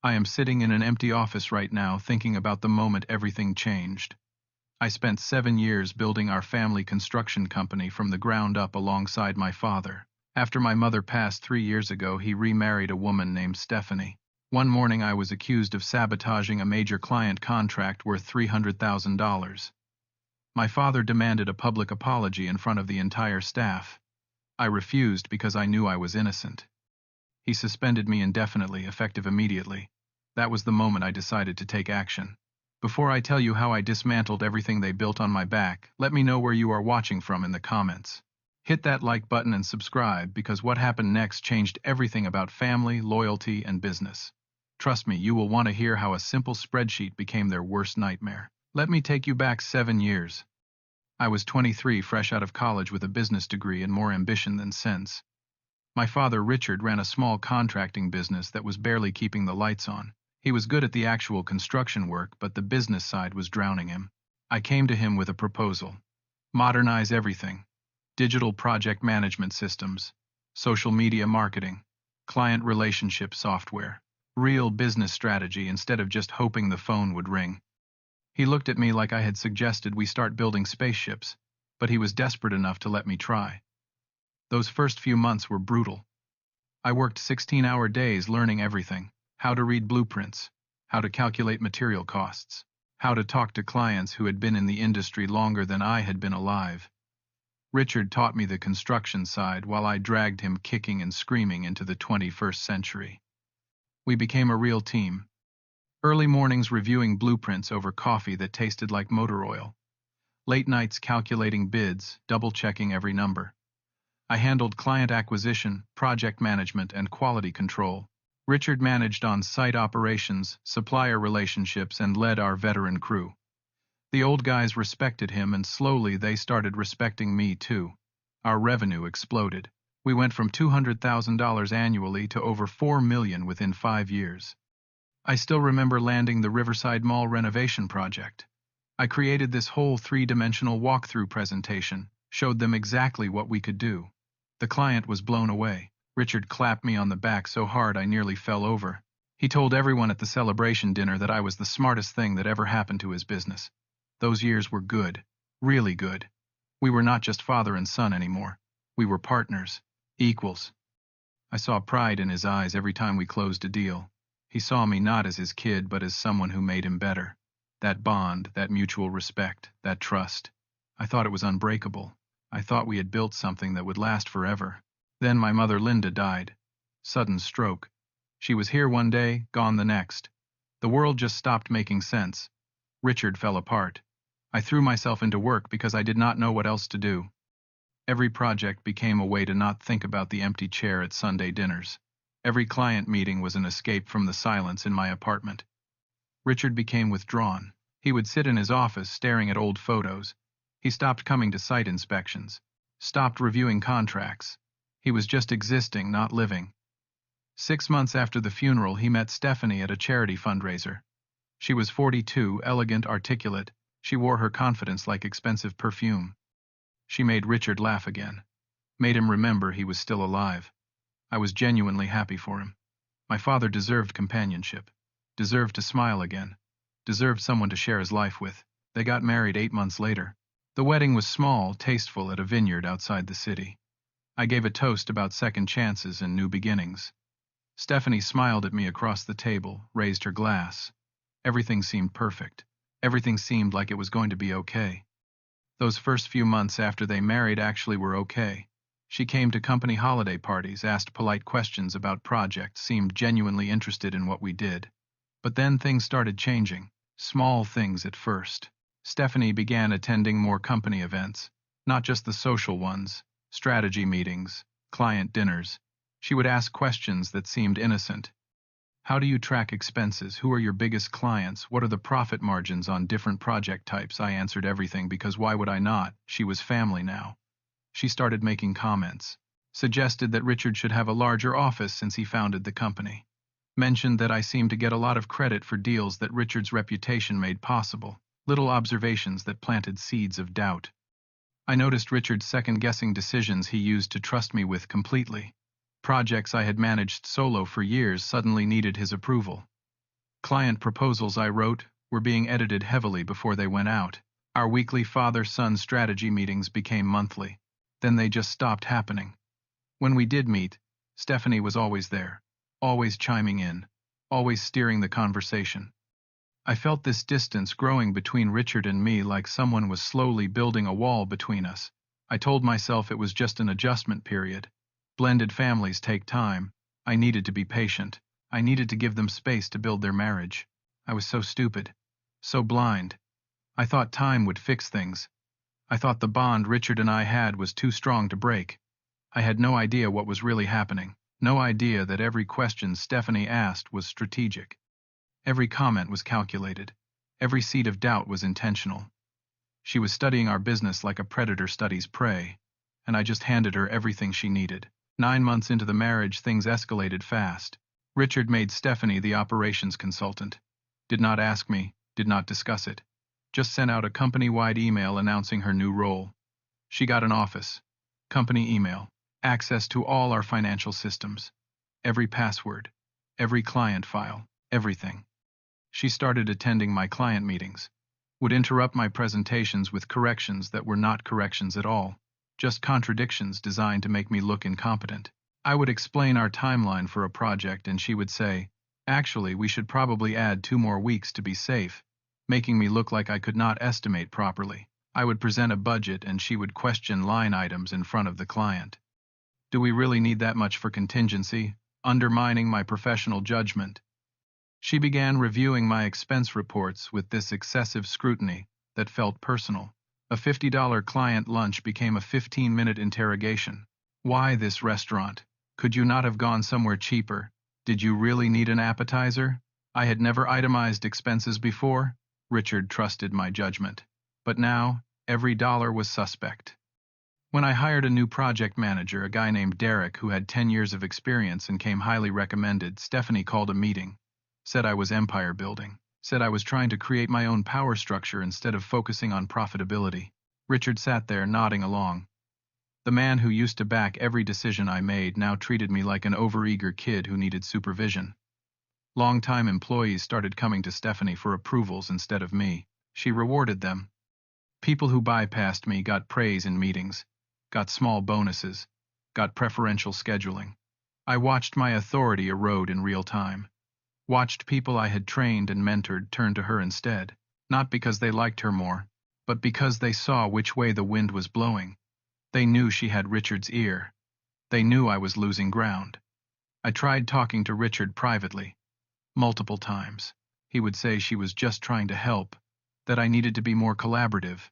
I am sitting in an empty office right now thinking about the moment everything changed. I spent 7 years building our family construction company from the ground up alongside my father. After my mother passed 3 years ago, he remarried a woman named Stephanie. One morning I was accused of sabotaging a major client contract worth $300,000. My father demanded a public apology in front of the entire staff. I refused because I knew I was innocent. He suspended me indefinitely, effective immediately. That was the moment I decided to take action. Before I tell you how I dismantled everything they built on my back, let me know where you are watching from in the comments. Hit that like button and subscribe, because what happened next changed everything about family, loyalty, and business. Trust me, you will want to hear how a simple spreadsheet became their worst nightmare. Let me take you back 7 years. I was 23, fresh out of college with a business degree and more ambition than sense. My father, Richard, ran a small contracting business that was barely keeping the lights on. He was good at the actual construction work, but the business side was drowning him. I came to him with a proposal. Modernize everything. Digital project management systems, social media marketing, client relationship software, real business strategy instead of just hoping the phone would ring. He looked at me like I had suggested we start building spaceships, but he was desperate enough to let me try. Those first few months were brutal. I worked 16-hour days learning everything: how to read blueprints, how to calculate material costs, how to talk to clients who had been in the industry longer than I had been alive. Richard taught me the construction side while I dragged him kicking and screaming into the 21st century. We became a real team. Early mornings reviewing blueprints over coffee that tasted like motor oil. Late nights calculating bids, double-checking every number. I handled client acquisition, project management, and quality control. Richard managed on-site operations, supplier relationships, and led our veteran crew. The old guys respected him, and slowly they started respecting me too. Our revenue exploded. We went from $200,000 annually to over $4 million within 5 years. I still remember landing the Riverside Mall renovation project. I created this whole 3-dimensional walkthrough presentation, showed them exactly what we could do. The client was blown away. Richard clapped me on the back so hard I nearly fell over. He told everyone at the celebration dinner that I was the smartest thing that ever happened to his business. Those years were good, really good. We were not just father and son anymore. We were partners, equals. I saw pride in his eyes every time we closed a deal. He saw me not as his kid, but as someone who made him better. That bond, that mutual respect, that trust. I thought it was unbreakable. I thought we had built something that would last forever. Then my mother Linda died. Sudden stroke. She was here one day, gone the next. The world just stopped making sense. Richard fell apart. I threw myself into work because I did not know what else to do. Every project became a way to not think about the empty chair at Sunday dinners. Every client meeting was an escape from the silence in my apartment. Richard became withdrawn. He would sit in his office staring at old photos. He stopped coming to site inspections, stopped reviewing contracts. He was just existing, not living. 6 months after the funeral, he met Stephanie at a charity fundraiser. She was 42, elegant, articulate. She wore her confidence like expensive perfume. She made Richard laugh again, made him remember he was still alive. I was genuinely happy for him. My father deserved companionship, deserved to smile again, deserved someone to share his life with. They got married 8 months later. The wedding was small, tasteful, at a vineyard outside the city. I gave a toast about second chances and new beginnings. Stephanie smiled at me across the table, raised her glass. Everything seemed perfect. Everything seemed like it was going to be okay. Those first few months after they married actually were okay. She came to company holiday parties, asked polite questions about projects, seemed genuinely interested in what we did. But then things started changing. Small things at first. Stephanie began attending more company events, not just the social ones, strategy meetings, client dinners. She would ask questions that seemed innocent. How do you track expenses? Who are your biggest clients? What are the profit margins on different project types? I answered everything because why would I not? She was family now. She started making comments. Suggested that Richard should have a larger office since he founded the company. Mentioned that I seemed to get a lot of credit for deals that Richard's reputation made possible. Little observations that planted seeds of doubt. I noticed Richard second-guessing decisions he used to trust me with completely. Projects I had managed solo for years suddenly needed his approval. Client proposals I wrote were being edited heavily before they went out. Our weekly father-son strategy meetings became monthly. Then they just stopped happening. When we did meet, Stephanie was always there, always chiming in, always steering the conversation. I felt this distance growing between Richard and me, like someone was slowly building a wall between us. I told myself it was just an adjustment period. Blended families take time. I needed to be patient. I needed to give them space to build their marriage. I was so stupid, so blind. I thought time would fix things. I thought the bond Richard and I had was too strong to break. I had no idea what was really happening. No idea that every question Stephanie asked was strategic. Every comment was calculated. Every seed of doubt was intentional. She was studying our business like a predator studies prey, and I just handed her everything she needed. 9 months into the marriage, things escalated fast. Richard made Stephanie the operations consultant. Did not ask me, did not discuss it. Just sent out a company-wide email announcing her new role. She got an office, company email, access to all our financial systems, every password, every client file, everything. She started attending my client meetings, would interrupt my presentations with corrections that were not corrections at all, just contradictions designed to make me look incompetent. I would explain our timeline for a project and she would say, "Actually, we should probably add 2 more weeks to be safe," making me look like I could not estimate properly. I would present a budget and she would question line items in front of the client. Do we really need that much for contingency? Undermining my professional judgment. She began reviewing my expense reports with this excessive scrutiny that felt personal. A $50 client lunch became a 15-minute interrogation. Why this restaurant? Could you not have gone somewhere cheaper? Did you really need an appetizer? I had never itemized expenses before. Richard trusted my judgment. But now, every dollar was suspect. When I hired a new project manager, a guy named Derek who had 10 years of experience and came highly recommended, Stephanie called a meeting. Said I was empire building. Said I was trying to create my own power structure instead of focusing on profitability. Richard sat there nodding along. The man who used to back every decision I made now treated me like an overeager kid who needed supervision. Long-time employees started coming to Stephanie for approvals instead of me. She rewarded them. People who bypassed me got praise in meetings, got small bonuses, got preferential scheduling. I watched my authority erode in real time. Watched people I had trained and mentored turn to her instead, not because they liked her more, but because they saw which way the wind was blowing. They knew she had Richard's ear. They knew I was losing ground. I tried talking to Richard privately. Multiple times. He would say she was just trying to help, that I needed to be more collaborative,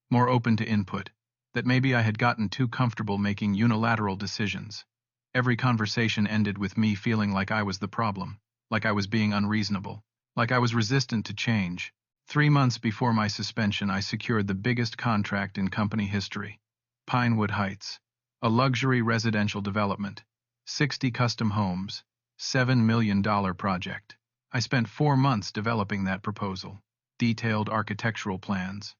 more open to input, that maybe I had gotten too comfortable making unilateral decisions. Every conversation ended with me feeling like I was the problem, like I was being unreasonable, like I was resistant to change. 3 months before my suspension, I secured the biggest contract in company history. Pinewood Heights, a luxury residential development, 60 custom homes, $7 million project. I spent 4 months developing that proposal, detailed architectural plans,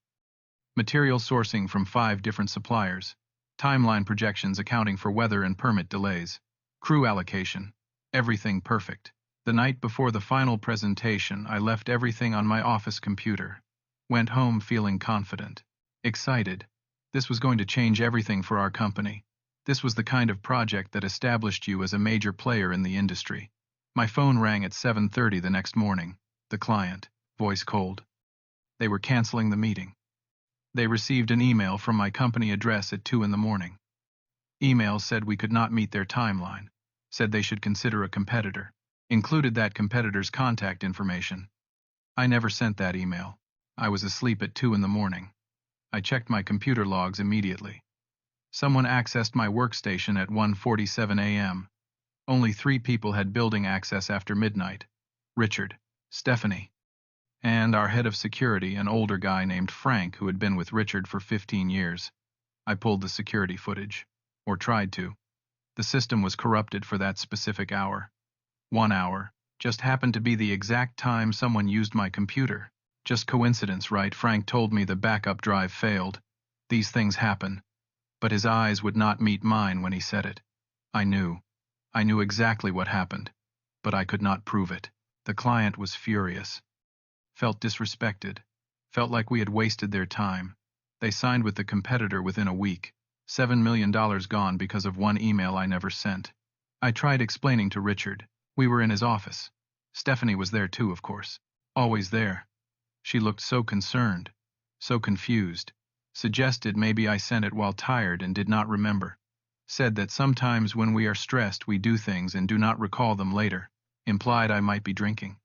material sourcing from 5 different suppliers, timeline projections accounting for weather and permit delays, crew allocation, everything perfect. The night before the final presentation, I left everything on my office computer, went home feeling confident, excited. This was going to change everything for our company. This was the kind of project that established you as a major player in the industry. My phone rang at 7:30 the next morning. The client, voice cold. They were canceling the meeting. They received an email from my company address at 2 in the morning. Email said we could not meet their timeline, said they should consider a competitor, included that competitor's contact information. I never sent that email. I was asleep at 2 in the morning. I checked my computer logs immediately. Someone accessed my workstation at 1:47 a.m. Only 3 people had building access after midnight. Richard, Stephanie, and our head of security, an older guy named Frank who had been with Richard for 15 years. I pulled the security footage, or tried to. The system was corrupted for that specific hour. 1 hour, just happened to be the exact time someone used my computer. Just coincidence, right? Frank told me the backup drive failed. These things happen. But his eyes would not meet mine when he said it. I knew. I knew exactly what happened, but I could not prove it. The client was furious. Felt disrespected. Felt like we had wasted their time. They signed with the competitor within a week. $7 million gone because of one email I never sent. I tried explaining to Richard. We were in his office. Stephanie was there too, of course. Always there. She looked so concerned, so confused. Suggested maybe I sent it while tired and did not remember. Said that sometimes when we are stressed we do things and do not recall them later. Implied I might be drinking.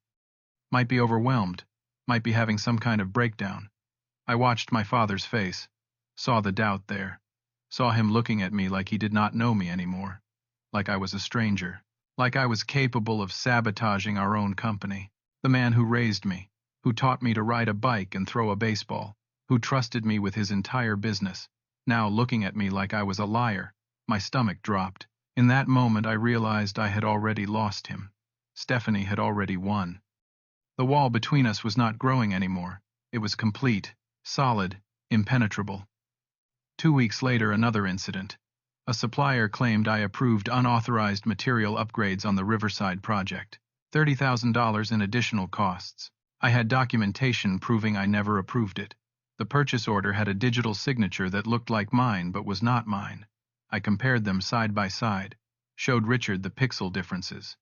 Might be overwhelmed. Might be having some kind of breakdown. I watched my father's face. Saw the doubt there. Saw him looking at me like he did not know me anymore. Like I was a stranger. Like I was capable of sabotaging our own company. The man who raised me. Who taught me to ride a bike and throw a baseball. Who trusted me with his entire business. Now looking at me like I was a liar. My stomach dropped. In that moment I realized I had already lost him. Stephanie had already won. The wall between us was not growing anymore. It was complete, solid, impenetrable. 2 weeks later, another incident. A supplier claimed I approved unauthorized material upgrades on the Riverside project. $30,000 in additional costs. I had documentation proving I never approved it. The purchase order had a digital signature that looked like mine but was not mine. I compared them side by side, showed Richard the pixel differences.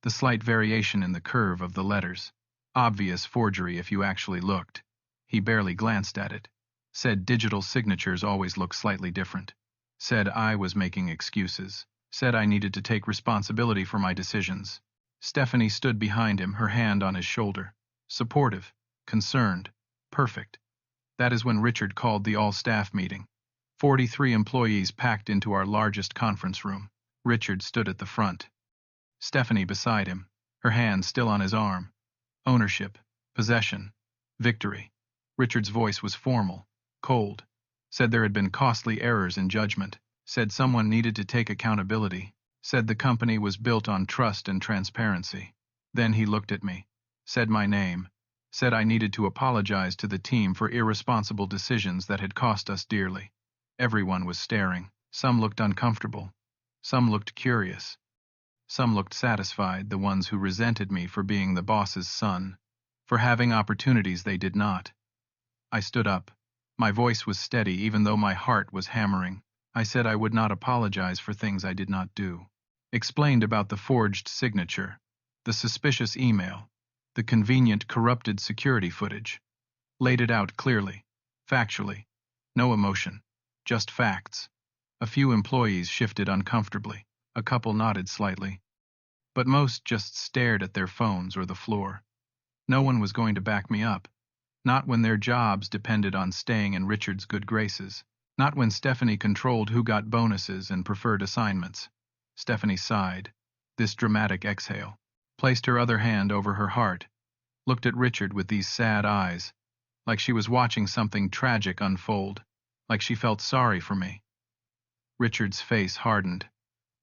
The slight variation in the curve of the letters. Obvious forgery if you actually looked. He barely glanced at it. Said digital signatures always look slightly different. Said I was making excuses. Said I needed to take responsibility for my decisions. Stephanie stood behind him, her hand on his shoulder. Supportive, concerned, perfect. That is when Richard called the all-staff meeting. 43 employees packed into our largest conference room. Richard stood at the front. Stephanie beside him, her hand still on his arm. Ownership, possession, victory. Richard's voice was formal, cold. Said there had been costly errors in judgment. Said someone needed to take accountability. Said the company was built on trust and transparency. Then he looked at me. Said my name. Said I needed to apologize to the team for irresponsible decisions that had cost us dearly. Everyone was staring. Some looked uncomfortable. Some looked curious. Some looked satisfied, the ones who resented me for being the boss's son, for having opportunities they did not. I stood up. My voice was steady even though my heart was hammering. I said I would not apologize for things I did not do. Explained about the forged signature, the suspicious email, the convenient corrupted security footage. Laid it out clearly, factually. No emotion, just facts. A few employees shifted uncomfortably. A couple nodded slightly. But most just stared at their phones or the floor. No one was going to back me up. Not when their jobs depended on staying in Richard's good graces. Not when Stephanie controlled who got bonuses and preferred assignments. Stephanie sighed, this dramatic exhale, placed her other hand over her heart, looked at Richard with these sad eyes, like she was watching something tragic unfold, like she felt sorry for me. Richard's face hardened,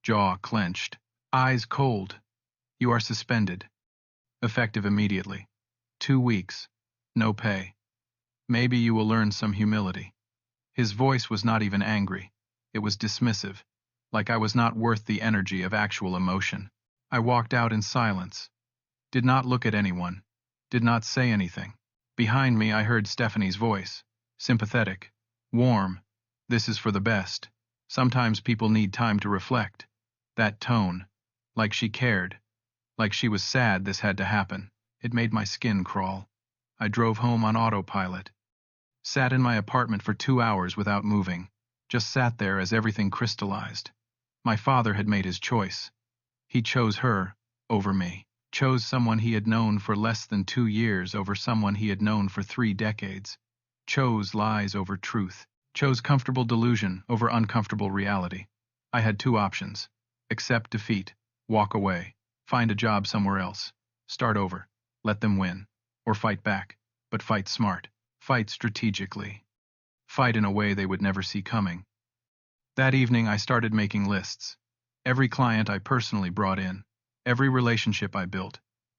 jaw clenched, eyes cold. You are suspended. Effective immediately. 2 weeks. No pay. Maybe you will learn some humility. His voice was not even angry. It was dismissive, like I was not worth the energy of actual emotion. I walked out in silence. Did not look at anyone. Did not say anything. Behind me I heard Stephanie's voice. Sympathetic. Warm. This is for the best. Sometimes people need time to reflect. That tone. Like she cared. Like she was sad this had to happen. It made my skin crawl. I drove home on autopilot. Sat in my apartment for 2 hours without moving. Just sat there as everything crystallized. My father had made his choice. He chose her over me. Chose someone he had known for less than 2 years over someone he had known for 3 decades. Chose lies over truth. Chose comfortable delusion over uncomfortable reality. I had 2 options. Accept defeat. Walk away. Find a job somewhere else. Start over. Let them win. Or fight back. But fight smart. Fight strategically. Fight in a way they would never see coming. That evening I started making lists. Every client I personally brought in. Every relationship I built.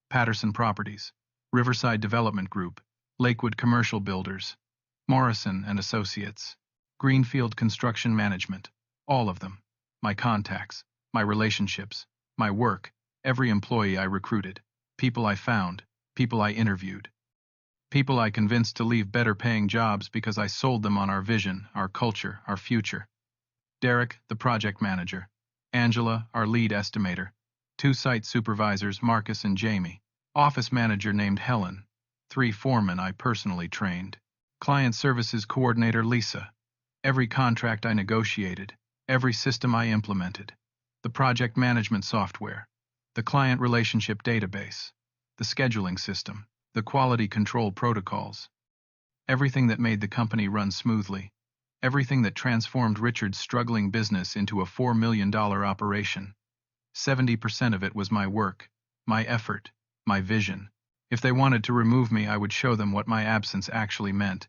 Patterson Properties. Riverside Development Group. Lakewood Commercial Builders. Morrison and Associates. Greenfield Construction Management. All of them. My contacts. My relationships. My work. Every employee I recruited. People I found, people I interviewed, people I convinced to leave better paying jobs because I sold them on our vision, our culture, our future. Derek, the project manager. Angela, our lead estimator. 2 site supervisors, Marcus and Jamie. Office manager named Helen. 3 foremen I personally trained. Client services coordinator Lisa. Every contract I negotiated. Every system I implemented. The project management software. The client relationship database. The scheduling system. The quality control protocols. Everything that made the company run smoothly. Everything that transformed Richard's struggling business into a $4 million operation. 70% of it was my work, my effort, my vision. If they wanted to remove me, I would show them what my absence actually meant.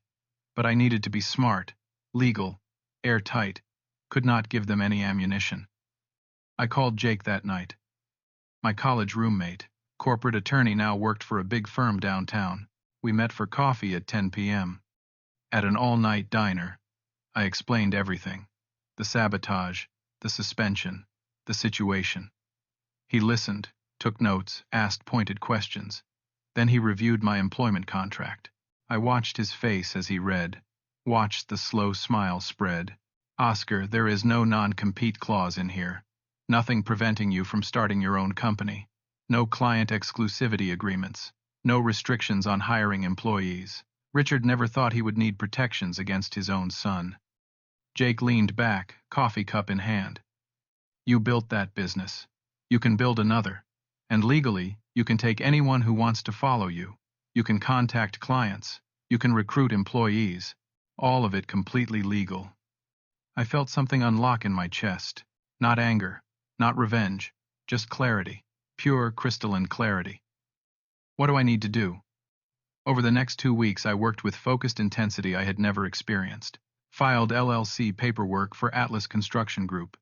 But I needed to be smart, legal, airtight, could not give them any ammunition. I called Jake that night. My college roommate, corporate attorney, now worked for a big firm downtown. We met for coffee at 10 p.m. At an all-night diner. I explained everything. The sabotage, the suspension, the situation. He listened, took notes, asked pointed questions. Then he reviewed my employment contract. I watched his face as he read, watched the slow smile spread. Oscar, there is no non-compete clause in here. Nothing preventing you from starting your own company. No client exclusivity agreements. No restrictions on hiring employees. Richard never thought he would need protections against his own son. Jake leaned back, coffee cup in hand. You built that business. You can build another. And legally, you can take anyone who wants to follow you. You can contact clients. You can recruit employees. All of it completely legal. I felt something unlock in my chest. Not anger, not revenge, just clarity. Pure, crystalline clarity. What do I need to do? Over the next 2 weeks, I worked with focused intensity I had never experienced. Filed LLC paperwork for Atlas Construction Group.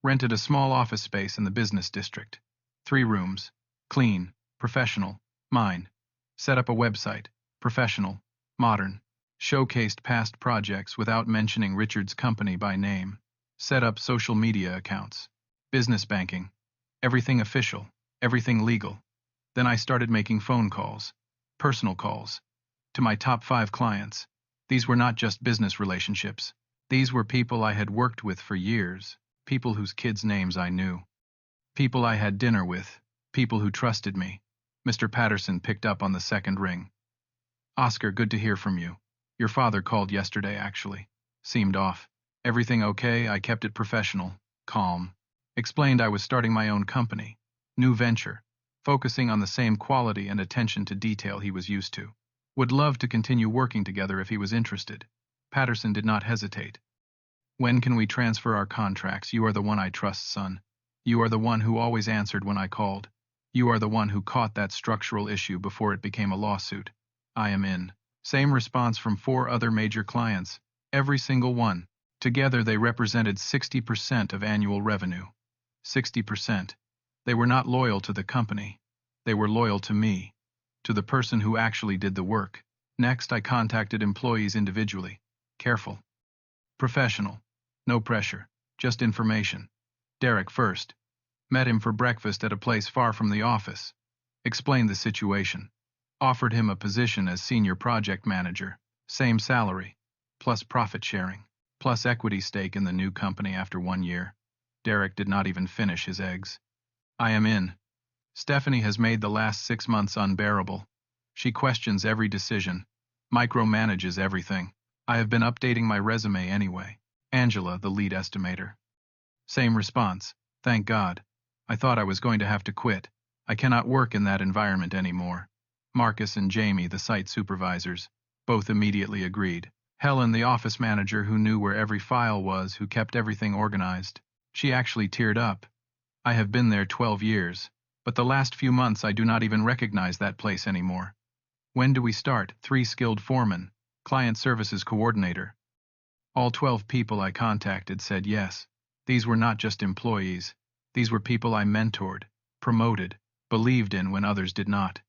Rented a small office space in the business district. 3 rooms. Clean, professional, mine. Set up a website. Professional, modern. Showcased past projects without mentioning Richard's company by name. Set up social media accounts. Business banking. Everything official. Everything legal. Then I started making phone calls. Personal calls. To my top 5 clients. These were not just business relationships. These were people I had worked with for years. People whose kids' names I knew. People I had dinner with. People who trusted me. Mr. Patterson picked up on the second ring. Oscar, good to hear from you. Your father called yesterday, actually. Seemed off. Everything okay? I kept it professional, calm. Explained I was starting my own company. New venture. Focusing on the same quality and attention to detail he was used to. Would love to continue working together if he was interested. Patterson did not hesitate. When can we transfer our contracts? You are the one I trust, son. You are the one who always answered when I called. You are the one who caught that structural issue before it became a lawsuit. I am in. Same response from 4 other major clients. Every single one. Together they represented 60% of annual revenue. 60%. They were not loyal to the company. They were loyal to me. To the person who actually did the work. Next, I contacted employees individually. Careful. Professional. No pressure. Just information. Derek first. Met him for breakfast at a place far from the office. Explained the situation. Offered him a position as senior project manager. Same salary. Plus profit sharing. Plus equity stake in the new company after 1 year. Derek did not even finish his eggs. I am in. Stephanie has made the last 6 months unbearable. She questions every decision. Micromanages everything. I have been updating my resume anyway. Angela, the lead estimator. Same response. Thank God. I thought I was going to have to quit. I cannot work in that environment anymore. Marcus and Jamie, the site supervisors, both immediately agreed. Helen, the office manager who knew where every file was, who kept everything organized. She actually teared up. I have been there 12 years, but the last few months I do not even recognize that place anymore. When do we start? 3 skilled foremen, client services coordinator. All 12 people I contacted said yes. These were not just employees. These were people I mentored, promoted, believed in when others did not.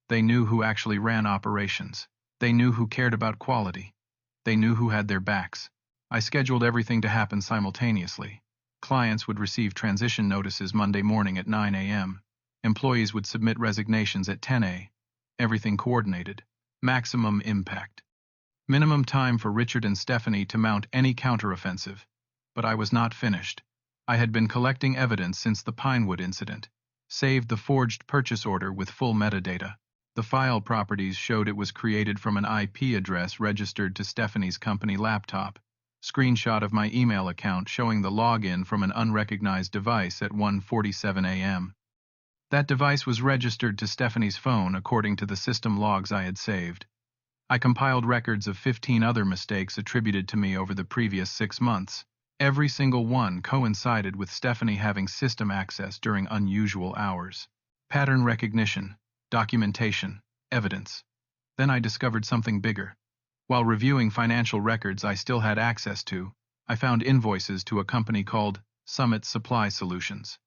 They knew who actually ran operations. They knew who cared about quality. They knew who had their backs. I scheduled everything to happen simultaneously. Clients would receive transition notices Monday morning at 9 a.m. Employees would submit resignations at 10 a.m. Everything coordinated. Maximum impact. Minimum time for Richard and Stephanie to mount any counteroffensive. But I was not finished. I had been collecting evidence since the Pinewood incident. Saved the forged purchase order with full metadata. The file properties showed it was created from an IP address registered to Stephanie's company laptop. Screenshot of my email account showing the login from an unrecognized device at 1:47 a.m. That device was registered to Stephanie's phone according to the system logs I had saved. I compiled records of 15 other mistakes attributed to me over the previous 6 months. Every single one coincided with Stephanie having system access during unusual hours. Pattern recognition, documentation, evidence. Then I discovered something bigger. While reviewing financial records I still had access to, I found invoices to a company called Summit Supply Solutions.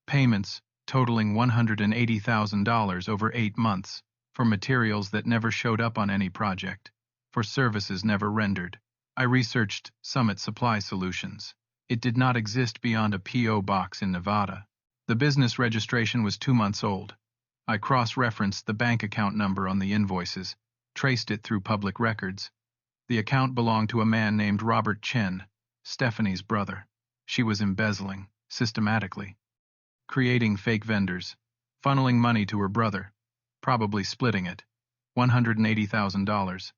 Payments totaling $180,000 over 8 months, for materials that never showed up on any project, for services never rendered. I researched Summit Supply Solutions. It did not exist beyond a P.O. box in Nevada. The business registration was 2 months old. I cross-referenced the bank account number on the invoices, traced it through public records. The account belonged to a man named Robert Chen, Stephanie's brother. She was embezzling, systematically. Creating fake vendors, funneling money to her brother, probably splitting it. $180,000.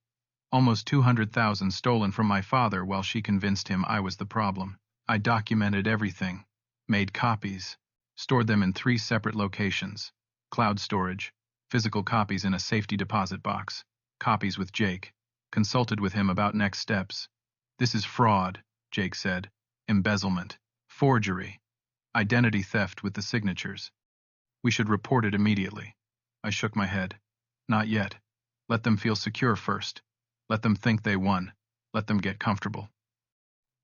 Almost $200,000 stolen from my father while she convinced him I was the problem. I documented everything, made copies, stored them in 3 separate locations. Cloud storage, physical copies in a safety deposit box, copies with Jake, consulted with him about next steps. This is fraud, Jake said. Embezzlement. Forgery. Identity theft with the signatures. We should report it immediately. I shook my head. Not yet. Let them feel secure first. Let them think they won. Let them get comfortable.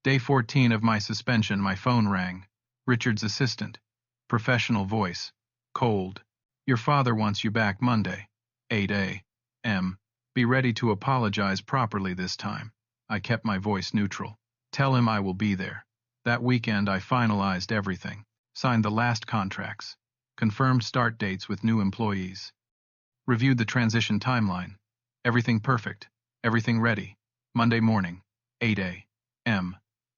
Day 14 of my suspension, my phone rang. Richard's assistant. Professional voice. Cold. Your father wants you back Monday, 8 a.m. Be ready to apologize properly this time. I kept my voice neutral. Tell him I will be there. That weekend I finalized everything. Signed the last contracts. Confirmed start dates with new employees. Reviewed the transition timeline. Everything perfect. Everything ready. Monday morning, 8 a.m.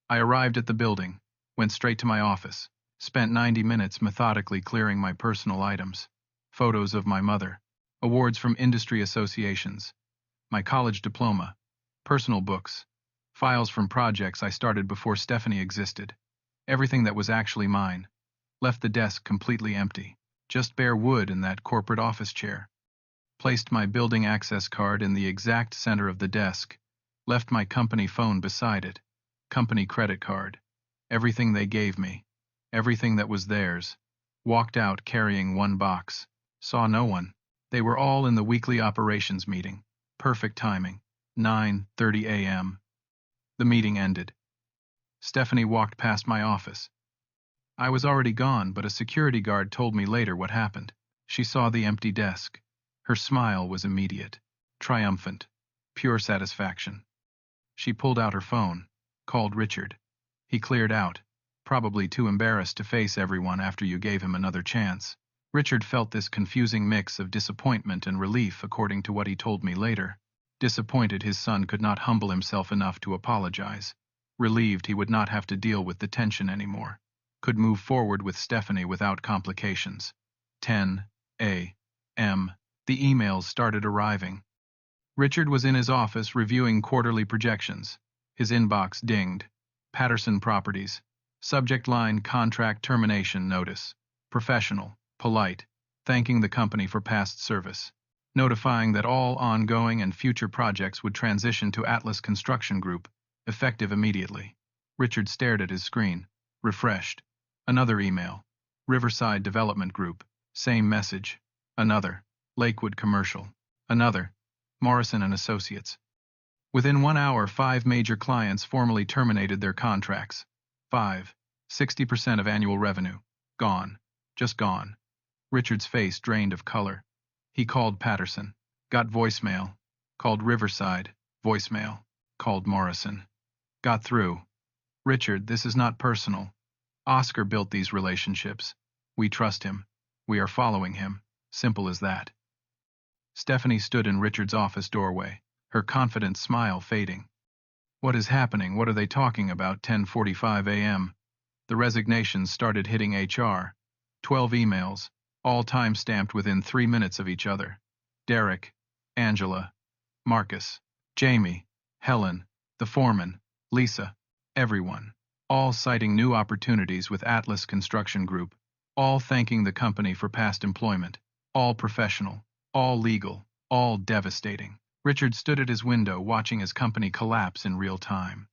I arrived at the building, went straight to my office, spent 90 minutes methodically clearing my personal items. Photos of my mother, awards from industry associations, my college diploma, personal books, files from projects I started before Stephanie existed. Everything that was actually mine. Left the desk completely empty. Just bare wood in that corporate office chair. Placed my building access card in the exact center of the desk. Left my company phone beside it. Company credit card. Everything they gave me. Everything that was theirs. Walked out carrying 1 box. Saw no one. They were all in the weekly operations meeting. Perfect timing. 9:30 a.m. The meeting ended. Stephanie walked past my office. I was already gone, but a security guard told me later what happened. She saw the empty desk. Her smile was immediate, triumphant, pure satisfaction. She pulled out her phone, called Richard. He cleared out, probably too embarrassed to face everyone after you gave him another chance. Richard felt this confusing mix of disappointment and relief according to what he told me later. Disappointed his son could not humble himself enough to apologize. Relieved he would not have to deal with the tension anymore. Could move forward with Stephanie without complications. 10 a.m. The emails started arriving. Richard was in his office reviewing quarterly projections. His inbox dinged. Patterson Properties. Subject line contract termination notice. Professional, polite, thanking the company for past service. Notifying that all ongoing and future projects would transition to Atlas Construction Group, effective immediately. Richard stared at his screen, refreshed. Another email. Riverside Development Group. Same message. Another. Lakewood Commercial. Another. Morrison and Associates. Within 1 hour, 5 major clients formally terminated their contracts. 5. 60% of annual revenue. Gone. Just gone. Richard's face drained of color. He called Patterson. Got voicemail. Called Riverside. Voicemail. Called Morrison. Got through. Richard, this is not personal. Oscar built these relationships. We trust him. We are following him. Simple as that. Stephanie stood in Richard's office doorway, her confident smile fading. What is happening? What are they talking about? 10:45 a.m. The resignations started hitting HR. 12 emails, all time-stamped within 3 minutes of each other. Derek, Angela, Marcus, Jamie, Helen, the foreman, Lisa, everyone. All citing new opportunities with Atlas Construction Group. All thanking the company for past employment. All professional. All legal. All devastating. Richard stood at his window watching his company collapse in real time.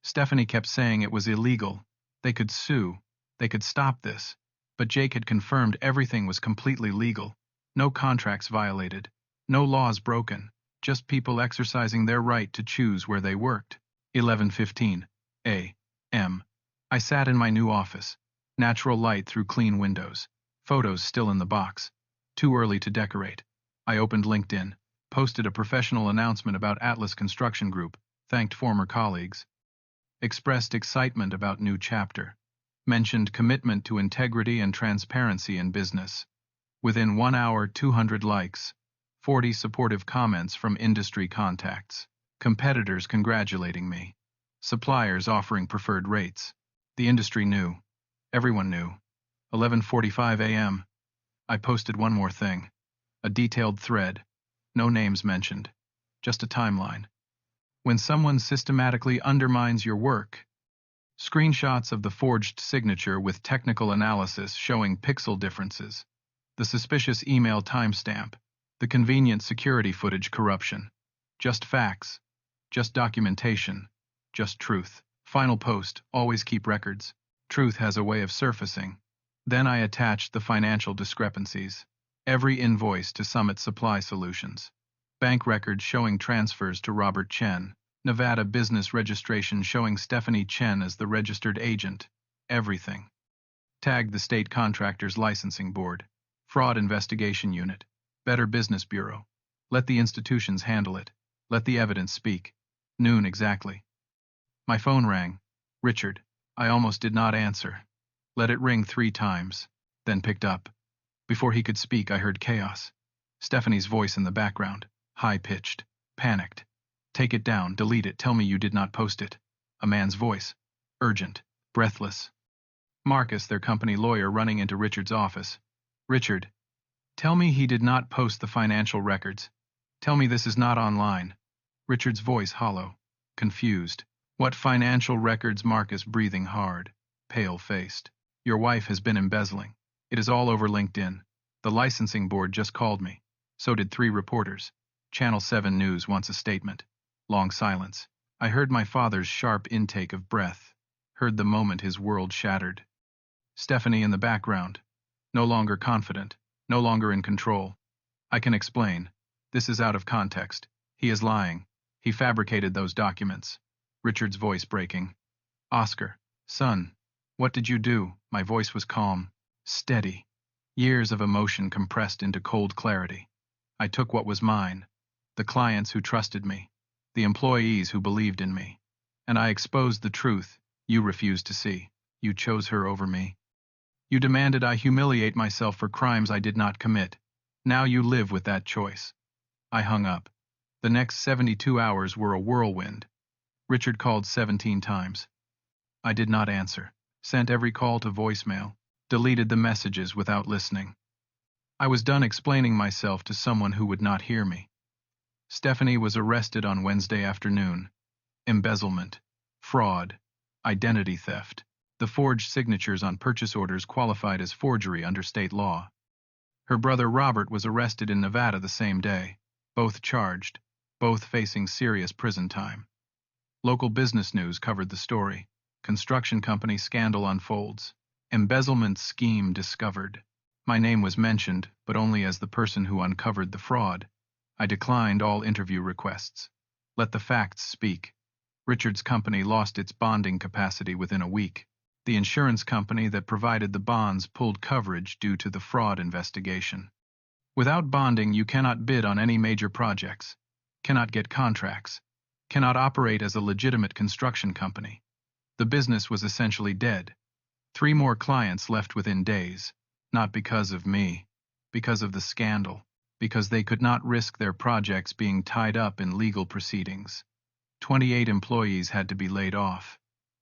Stephanie kept saying it was illegal. They could sue. They could stop this. But Jake had confirmed everything was completely legal. No contracts violated. No laws broken. Just people exercising their right to choose where they worked. 11:15 a.m. I sat in my new office. Natural light through clean windows. Photos still in the box. Too early to decorate. I opened LinkedIn. Posted a professional announcement about Atlas Construction Group. Thanked former colleagues. Expressed excitement about new chapter. Mentioned commitment to integrity and transparency in business. Within 1 hour, 200 likes. 40 supportive comments from industry contacts. Competitors congratulating me. Suppliers offering preferred rates. The industry knew. Everyone knew. 11:45 a.m. I posted one more thing. A detailed thread. No names mentioned. Just a timeline. When someone systematically undermines your work. Screenshots of the forged signature with technical analysis showing pixel differences. The suspicious email timestamp. The convenient security footage corruption. Just facts. Just documentation. Just truth. Final post. Always keep records. Truth has a way of surfacing. Then I attached the financial discrepancies. Every invoice to Summit Supply Solutions. Bank records showing transfers to Robert Chen. Nevada business registration showing Stephanie Chen as the registered agent. Everything. Tagged the state contractors licensing board. Fraud investigation unit. Better Business Bureau. Let the institutions handle it. Let the evidence speak. Noon exactly. My phone rang. Richard. I almost did not answer. Let it ring 3 times. Then picked up. Before he could speak, I heard chaos. Stephanie's voice in the background. High-pitched. Panicked. Take it down. Delete it. Tell me you did not post it. A man's voice. Urgent. Breathless. Marcus, their company lawyer, running into Richard's office. Richard. Tell me he did not post the financial records. Tell me this is not online. Richard's voice hollow. Confused. What financial records? Marcus breathing hard. Pale-faced. Your wife has been embezzling. It is all over LinkedIn. The licensing board just called me. So did 3 reporters. Channel 7 News wants a statement. Long silence. I heard my father's sharp intake of breath. Heard the moment his world shattered. Stephanie in the background. No longer confident. No longer in control. I can explain. This is out of context. He is lying. He fabricated those documents. Richard's voice breaking. Oscar. Son. What did you do? My voice was calm. Steady. Years of emotion compressed into cold clarity. I took what was mine. The clients who trusted me. The employees who believed in me. And I exposed the truth you refused to see. You chose her over me. You demanded I humiliate myself for crimes I did not commit. Now you live with that choice. I hung up. The next 72 hours were a whirlwind. Richard called 17 times. I did not answer. Sent every call to voicemail. Deleted the messages without listening. I was done explaining myself to someone who would not hear me. Stephanie was arrested on Wednesday afternoon. Embezzlement. Fraud. Identity theft. The forged signatures on purchase orders qualified as forgery under state law. Her brother Robert was arrested in Nevada the same day. Both charged. Both facing serious prison time. Local business news covered the story. Construction company scandal unfolds. Embezzlement scheme discovered. My name was mentioned, but only as the person who uncovered the fraud. I declined all interview requests. Let the facts speak. Richard's company lost its bonding capacity within a week. The insurance company that provided the bonds pulled coverage due to the fraud investigation. Without bonding, you cannot bid on any major projects, cannot get contracts, cannot operate as a legitimate construction company. The business was essentially dead. 3 more clients left within days. Not because of me, because of the scandal, because they could not risk their projects being tied up in legal proceedings. 28 employees had to be laid off.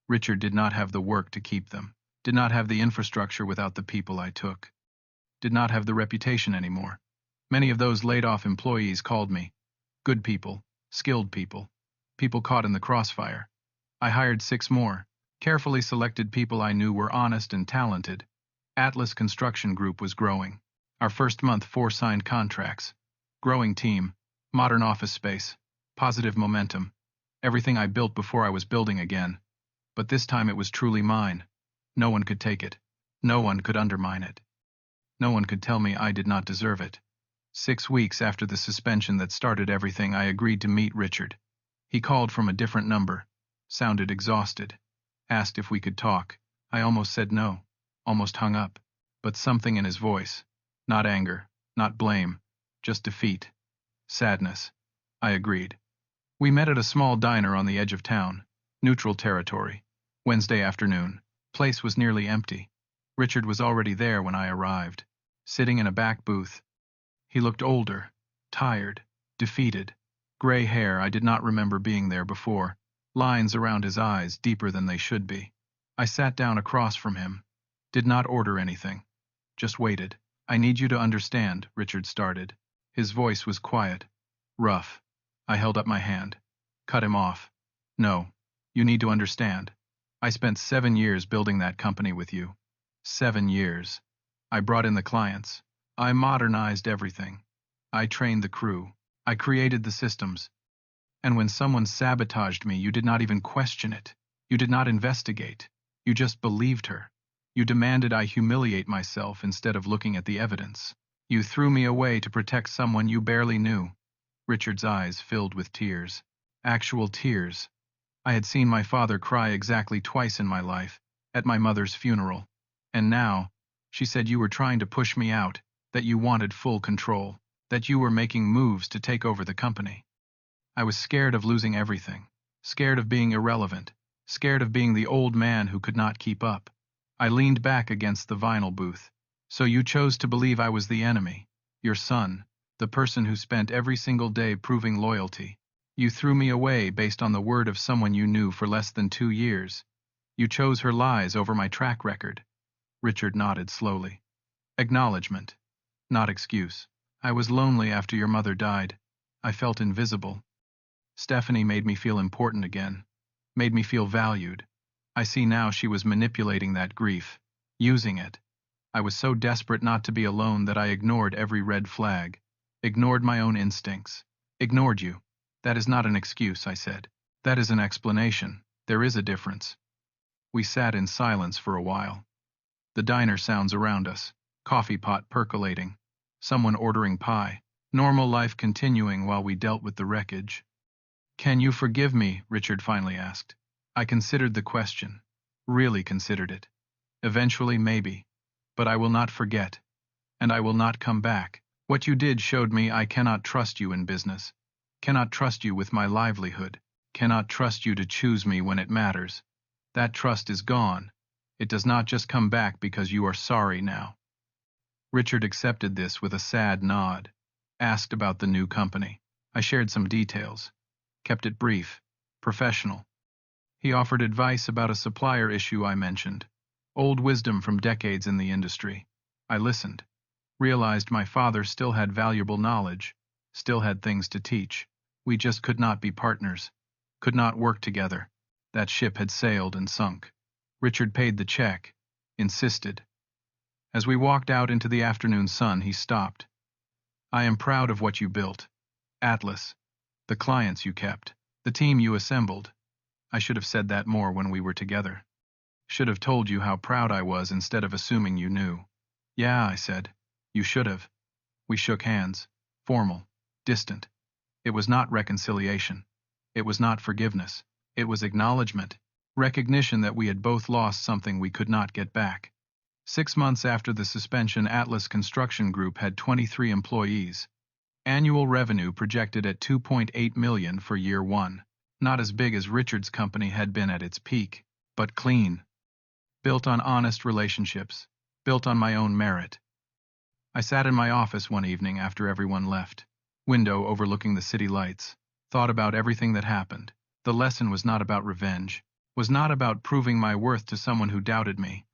Richard did not have the work to keep them, did not have the infrastructure without the people I took, did not have the reputation anymore. Many of those laid off employees called me. Good people, skilled people, people caught in the crossfire. I hired 6 more, carefully selected people I knew were honest and talented. Atlas Construction Group was growing. Our first month 4 signed contracts. Growing team, modern office space, positive momentum. Everything I built before I was building again. But this time it was truly mine. No one could take it. No one could undermine it. No one could tell me I did not deserve it. 6 weeks after the suspension that started everything, I agreed to meet Richard. He called from a different number, sounded exhausted, asked if we could talk. I almost said no, almost hung up, but something in his voice, not anger, not blame, just defeat, sadness. I agreed. We met at a small diner on the edge of town, neutral territory, Wednesday afternoon. Place was nearly empty. Richard was already there when I arrived, sitting in a back booth. He looked older, tired, defeated. Gray hair, I did not remember being there before. Lines around his eyes, deeper than they should be. I sat down across from him. Did not order anything. Just waited. I need you to understand, Richard started. His voice was quiet, rough. I held up my hand. Cut him off. No, you need to understand. I spent 7 years building that company with you. 7 years. I brought in the clients. I modernized everything. I trained the crew. I created the systems. And when someone sabotaged me, you did not even question it. You did not investigate. You just believed her. You demanded I humiliate myself instead of looking at the evidence. You threw me away to protect someone you barely knew. Richard's eyes filled with tears. Actual tears. I had seen my father cry exactly twice in my life, at my mother's funeral. And now, she said you were trying to push me out, that you wanted full control, that you were making moves to take over the company. I was scared of losing everything, scared of being irrelevant, scared of being the old man who could not keep up. I leaned back against the vinyl booth. So you chose to believe I was the enemy, your son, the person who spent every single day proving loyalty. You threw me away based on the word of someone you knew for less than 2 years. You chose her lies over my track record. Richard nodded slowly. Acknowledgement, not excuse. I was lonely after your mother died. I felt invisible. Stephanie made me feel important again, made me feel valued. I see now she was manipulating that grief, using it. I was so desperate not to be alone that I ignored every red flag, ignored my own instincts, ignored you. That is not an excuse, I said. That is an explanation. There is a difference. We sat in silence for a while. The diner sounds around us, coffee pot percolating, someone ordering pie, normal life continuing while we dealt with the wreckage. Can you forgive me? Richard finally asked. I considered the question, really considered it. Eventually, maybe. But I will not forget. And I will not come back. What you did showed me I cannot trust you in business. Cannot trust you with my livelihood. Cannot trust you to choose me when it matters. That trust is gone. It does not just come back because you are sorry now. Richard accepted this with a sad nod. Asked about the new company. I shared some details. Kept it brief, professional. He offered advice about a supplier issue I mentioned. Old wisdom from decades in the industry. I listened. Realized my father still had valuable knowledge, still had things to teach. We just could not be partners. Could not work together. That ship had sailed and sunk. Richard paid the check. Insisted. As we walked out into the afternoon sun, he stopped. I am proud of what you built. Atlas. The clients you kept. The team you assembled. I should have said that more when we were together. Should have told you how proud I was instead of assuming you knew. Yeah, I said. You should have. We shook hands. Formal. Distant. It was not reconciliation. It was not forgiveness. It was acknowledgement. Recognition that we had both lost something we could not get back. 6 months after the suspension, Atlas Construction Group had 23 employees. Annual revenue projected at $2.8 million for year 1. Not as big as Richard's company had been at its peak, but clean. Built on honest relationships. Built on my own merit. I sat in my office one evening after everyone left, window overlooking the city lights, thought about everything that happened. The lesson was not about revenge, was not about proving my worth to someone who doubted me.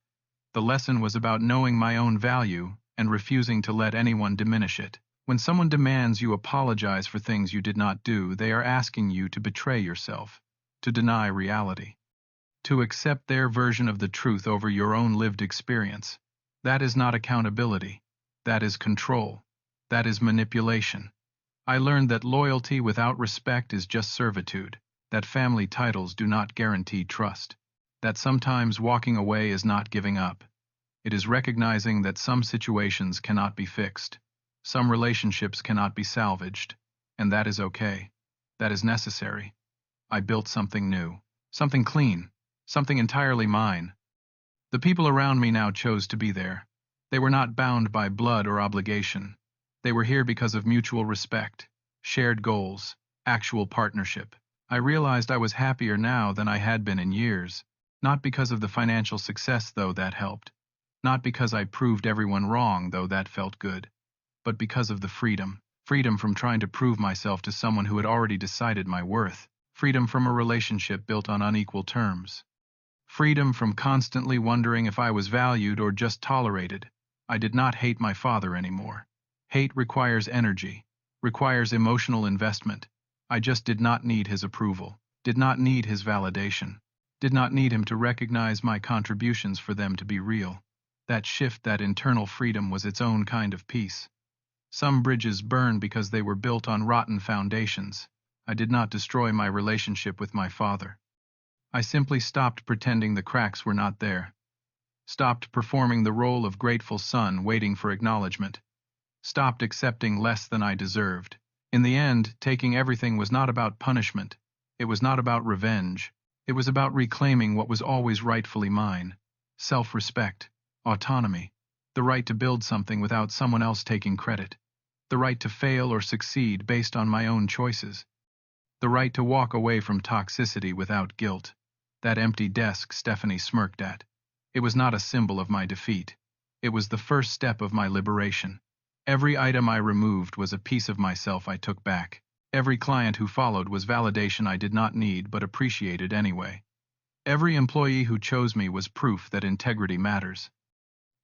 The lesson was about knowing my own value and refusing to let anyone diminish it. When someone demands you apologize for things you did not do, they are asking you to betray yourself, to deny reality, to accept their version of the truth over your own lived experience. That is not accountability. That is control. That is manipulation. I learned that loyalty without respect is just servitude, that family titles do not guarantee trust, that sometimes walking away is not giving up. It is recognizing that some situations cannot be fixed, some relationships cannot be salvaged, and that is okay. That is necessary. I built something new, something clean, something entirely mine. The people around me now chose to be there. They were not bound by blood or obligation. They were here because of mutual respect, shared goals, actual partnership. I realized I was happier now than I had been in years, not because of the financial success, though that helped, not because I proved everyone wrong, though that felt good, but because of the freedom from trying to prove myself to someone who had already decided my worth, freedom from a relationship built on unequal terms, freedom from constantly wondering if I was valued or just tolerated. I did not hate my father anymore. Hate requires energy, requires emotional investment. I just did not need his approval, did not need his validation, did not need him to recognize my contributions for them to be real. That shift, that internal freedom, was its own kind of peace. Some bridges burn because they were built on rotten foundations. I did not destroy my relationship with my father. I simply stopped pretending the cracks were not there. Stopped performing the role of grateful son waiting for acknowledgement. Stopped accepting less than I deserved. In the end, taking everything was not about punishment. It was not about revenge. It was about reclaiming what was always rightfully mine. Self-respect, autonomy, the right to build something without someone else taking credit, the right to fail or succeed based on my own choices, the right to walk away from toxicity without guilt. That empty desk Stephanie smirked at. It was not a symbol of my defeat. It was the first step of my liberation. Every item I removed was a piece of myself I took back. Every client who followed was validation I did not need but appreciated anyway. Every employee who chose me was proof that integrity matters.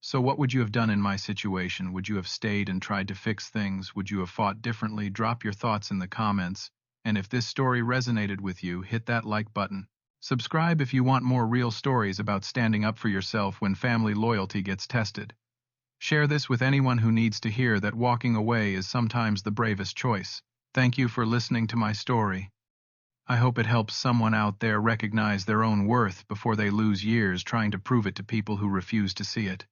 So what would you have done in my situation? Would you have stayed and tried to fix things? Would you have fought differently? Drop your thoughts in the comments. And if this story resonated with you, hit that like button. Subscribe if you want more real stories about standing up for yourself when family loyalty gets tested. Share this with anyone who needs to hear that walking away is sometimes the bravest choice. Thank you for listening to my story. I hope it helps someone out there recognize their own worth before they lose years trying to prove it to people who refuse to see it.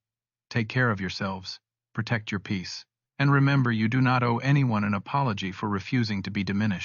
Take care of yourselves, protect your peace, and remember, you do not owe anyone an apology for refusing to be diminished.